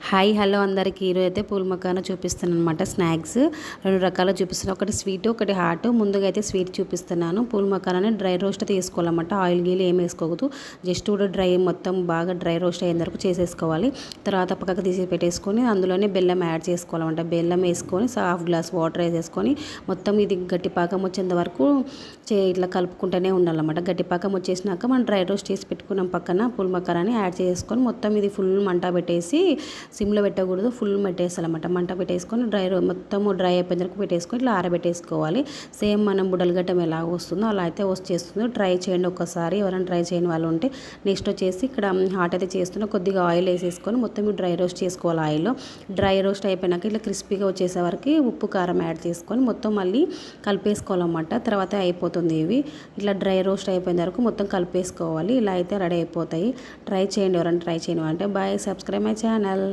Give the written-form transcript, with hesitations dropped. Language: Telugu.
హాయ్ హలో అందరికీ ఈరోజు అయితే పూల్ మకానా చూపిస్తున్నాను అనమాట. స్నాక్స్ 2 రకాలు చూపిస్తున్నాను. ఒకటి స్వీట్, ఒకటి హాట్. ముందుగా అయితే స్వీట్ చూపిస్తున్నాను. పూల్ మకానాని డ్రై రోస్ట్ తీసుకోవాలన్నమాట. ఆయిల్ గీలు ఏం వేసుకోవద్దు. జస్ట్ కూడా మొత్తం బాగా డ్రై రోస్ట్ అయ్యేంత వరకు చేసేసుకోవాలి. తర్వాత పక్కకు తీసి పెట్టేసుకొని అందులోనే బెల్లం యాడ్ చేసుకోవాలన్నమాట. బెల్లం వేసుకొని హాఫ్ గ్లాస్ వాటర్ వేసేసుకొని మొత్తం ఇది గట్టిపాకం వచ్చేంత వరకు ఇట్లా కలుపుకుంటూనే ఉండాలన్నమాట. గట్టిపాకం వచ్చేసినాక మనం డ్రై రోస్ట్ చేసి పెట్టుకున్నాం పక్కన పూల్ మకానాని యాడ్ చేసుకొని మొత్తం ఇది ఫుల్ మంట పెట్టేసి సిమ్లో పెట్టకూడదు, ఫుల్ పెట్టేసాలన్నమాట. మంట పెట్టేసుకొని మొత్తం డ్రై అయిపోయిన వరకు పెట్టేసుకొని ఇట్లా ఆరబెట్టేసుకోవాలి. సేమ్ మనం బుడలగట్టం ఎలా వస్తుందో అలా అయితే వచ్చేస్తుంది. ట్రై చేయండి ఒకసారి, ఎవరైనా ట్రై చేయని వాళ్ళు ఉంటే. నెక్స్ట్ వచ్చేసి ఇక్కడ హాట్ అయితే చేస్తున్నా, కొద్దిగా ఆయిల్ వేసేసుకొని మొత్తం డ్రై రోస్ట్ చేసుకోవాలి. ఆయిల్లో డ్రై రోస్ట్ అయిపోయినాక ఇట్లా క్రిస్పీగా వచ్చేసే వరకు ఉప్పు కారం యాడ్ చేసుకొని మొత్తం మళ్ళీ కలిపేసుకోవాలన్నమాట. తర్వాత అయిపోతుంది. ఇవి ఇట్లా డ్రై రోస్ట్ అయిపోయిన వరకు మొత్తం కలిపేసుకోవాలి. ఇలా అయితే రెడీ అయిపోతాయి. ట్రై చేయండి ఎవరైనా ట్రై చేయని అంటే. Bye, subscribe my channel.